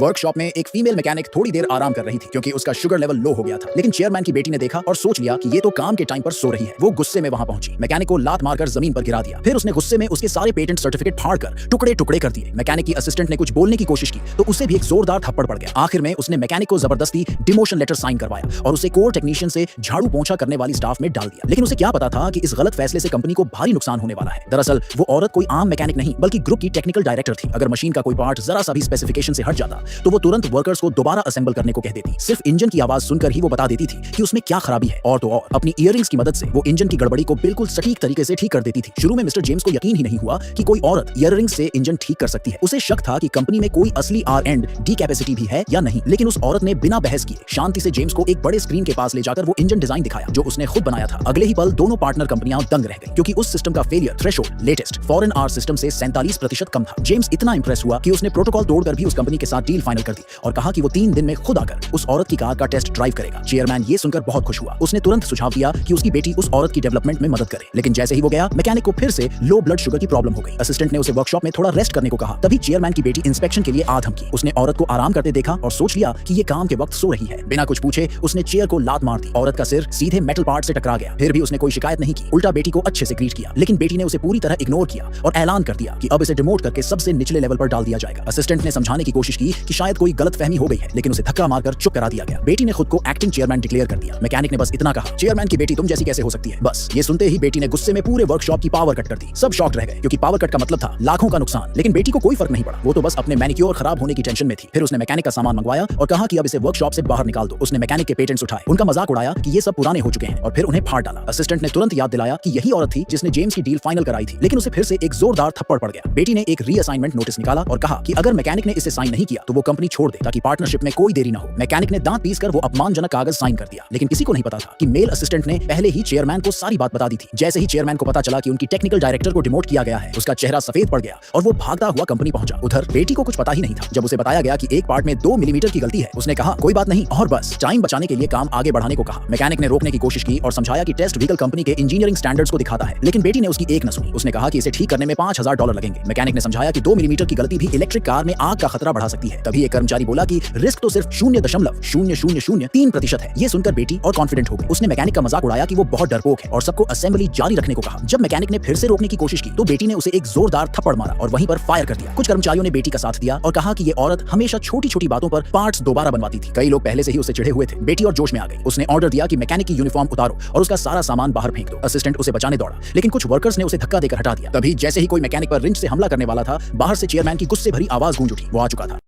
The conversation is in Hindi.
वर्कशॉप में एक फीमेल मैकेनिक थोड़ी देर आराम कर रही थी क्योंकि उसका शुगर लेवल लो हो गया था। लेकिन चेयरमैन की बेटी ने देखा और सोच लिया कि ये तो काम के टाइम पर सो रही है। वो गुस्से में वहां पहुंची, मैकेनिक को लात मारकर जमीन पर गिरा दिया। फिर उसने गुस्से में उसके सारे पेटेंट सर्टिफिकेट फाड़कर टुकड़े टुकड़े कर दिए। मैकेनिक की असिस्टेंट ने कुछ बोलने की कोशिश की तो उसे भी एक जोरदार थप्पड़ पड़ गया। आखिर में उसने मैकेनिक को जबरदस्ती डिमोशन लेटर साइन करवाया और उसे कोर टेक्नीशियन से झाड़ू पोंछा करने वाली स्टाफ में डाल दिया। लेकिन उसे क्या पता था कि इस गलत फैसले से कंपनी को भारी नुकसान होने वाला है। दरअसल वो औरत कोई आम मैकेनिक नहीं बल्कि ग्रुप की टेक्निकल डायरेक्टर थी। अगर मशीन का कोई पार्ट जरा सा भी स्पेसिफिकेशन से हट जाता तो वो तुरंत वर्कर्स को दोबारा असेंबल करने को कह देती। सिर्फ इंजन की आवाज सुनकर ही वो बता देती थी कि उसमें क्या खराबी है। और तो और अपनी इयररिंग्स की मदद से वो इंजन की गड़बड़ी को बिल्कुल सटीक तरीके से ठीक कर देती थी। शुरू में मिस्टर जेम्स को यकीन ही नहीं हुआ कि कोई औरत इयररिंग्स से इंजन ठीक कर सकती है। उसे शक था कि कंपनी में कोई असली R&D कैपेसिटी भी है या नहीं। लेकिन उस औरत ने बिना बहस किए शांति से जेम्स को एक बड़े स्क्रीन के पास ले जाकर वो इंजन डिजाइन दिखाया जो उसने खुद बनाया था। अगले ही पल दोनों पार्टनर कंपनियां दंग रह गई क्योंकि उस सिस्टम का failure threshold latest foreign R system से 47% कम था। जेम्स इतना इंप्रेस हुआ कि उसने प्रोटोकॉल तोड़कर भी उस कंपनी के साथ डील फाइनल कर दी और कहा कि वो 3 दिन में खुद आकर उस औरत की कार का टेस्ट ड्राइव करेगा। चेयरमैन ये सुनकर बहुत खुश हुआ। उसने तुरंत सुझाव दिया कि उसकी बेटी उस औरत की डेवलपमेंट में मदद करे। लेकिन जैसे ही वो गया, मैकेनिक को फिर से लो ब्लड शुगर की प्रॉब्लम हो गई। असिस्टेंट ने उसे वर्कशॉप में थोड़ा रेस्ट करने को कहा। तभी चेयरमैन की बेटी इंस्पेक्शन के लिए आ धमकी। उसने औरत को आराम करते देखा और सोच लिया कि ये काम के वक्त सो रही है। बिना कुछ पूछे उसने चेयर को लात मार दी। औरत का सिर सीधे मेटल पार्ट से टकरा गया। फिर भी उसने कोई शिकायत नहीं की, उल्टा बेटी को अच्छे से ग्रीट किया। लेकिन बेटी ने उसे पूरी तरह इग्नोर किया और ऐलान कर दिया कि अब इसे डिमोट करके सबसे निचले लेवल पर डाल दिया जाएगा। असिस्टेंट ने समझाने की कोशिश की कि शायद कोई गलतफहमी हो गई है, लेकिन उसे धक्का मारकर चुप करा दिया गया। बेटी ने खुद को एक्टिंग चेयरमैन डिक्लेयर कर दिया। मैकेनिक ने बस इतना कहा, चेयरमैन की बेटी तुम जैसी कैसे हो सकती है। बस ये सुनते ही बेटी ने गुस्से में पूरे वर्कशॉप की पावर कट कर दी। सब शॉक्ड रह गए क्योंकि पावर कट का मतलब था लाखों का नुकसान। लेकिन बेटी को कोई फर्क नहीं पड़ा, वो तो बस अपने मैनिक्योर खराब होने की टेंशन में थी। फिर उसने मैकेनिक का सामान मंगवाया और कहा कि अब इसे वर्कशॉप से बाहर निकाल दो। उसने मैकेनिक के पेटेंट्स उठाए, उनका मजाक उड़ाया कि ये सब पुराने हो चुके हैं और फिर उन्हें फाड़ डाला। असिस्टेंट ने तुरंत याद दिलाया कि यही औरत थी जिसने जेम्स की डील फाइनल कराई थी। लेकिन उसे फिर से एक जोरदार थप्पड़ पड़ गया। बेटी ने एक रीअसाइनमेंट नोटिस निकाला और कहा कि अगर मैकेनिक ने इसे साइन नहीं किया तो वो कंपनी छोड़ दे ताकि पार्टनरशिप में कोई देरी न हो। मैकेनिक ने दांत पीसकर वो अपमानजनक कागज साइन कर दिया। लेकिन किसी को नहीं पता था कि मेल असिस्टेंट ने पहले ही चेयरमैन को सारी बात बता दी थी। जैसे ही चेयरमैन को पता चला कि उनकी टेक्निकल डायरेक्टर को डिमोट किया गया है, उसका चेहरा सफेद पड़ गया और वो भागता हुआ कंपनी पहुंचा। उधर बेटी को कुछ पता ही नहीं था। जब उसे बताया गया कि एक पार्ट में 2 मिलीमीटर की गलती है, उसने कहा कोई बात नहीं और बस टाइम बचाने के लिए काम आगे बढ़ाने को कहा। मैकेनिक ने रोकने की कोशिश की और समझाया कि टेस्ट व्हीकल कंपनी के इंजीनियरिंग स्टैंडर्ड्स को दिखाता है। लेकिन बेटी ने उसकी एक न सुनी। उसने कहा कि इसे ठीक करने में $5000 लगेंगे। मैकेनिक ने समझाया कि 2 मिलीमीटर की गलती भी इलेक्ट्रिक कार में आग का खतरा बढ़ा सकती है। तभी एक कर्मचारी बोला कि रिस्क तो सिर्फ 0.0003% है। ये सुनकर बेटी और कॉन्फिडेंट हो गई। उसने मैकेनिक का मजाक उड़ाया कि वो बहुत डरपोक है और सबको असेंबली जारी रखने को कहा। जब मैकेनिक ने फिर से रोकने की कोशिश की तो बेटी ने उसे एक जोरदार थप्पड़ मारा और वहीं पर फायर कर दिया। कुछ कर्मचारियों ने बेटी का साथ दिया और कहा कि ये औरत हमेशा छोटी-छोटी बातों पर पार्ट्स दोबारा बनवाती थी। कई लोग पहले से ही उससे चिढ़े हुए थे। बेटी और जोश में आ गई। उसने ऑर्डर दिया कि मैकेनिक की यूनिफॉर्म उतारो और उसका सारा सामान बाहर फेंक दो। असिस्टेंट उसे बचाने दौड़ा, लेकिन कुछ वर्कर्स ने उसे धक्का देकर हटा दिया। तभी जैसे ही कोई मैकेनिक पर रिंच से हमला करने वाला था, बाहर से चेयरमैन की गुस्से भरी आवाज गूंज उठी। वो आ चुका था।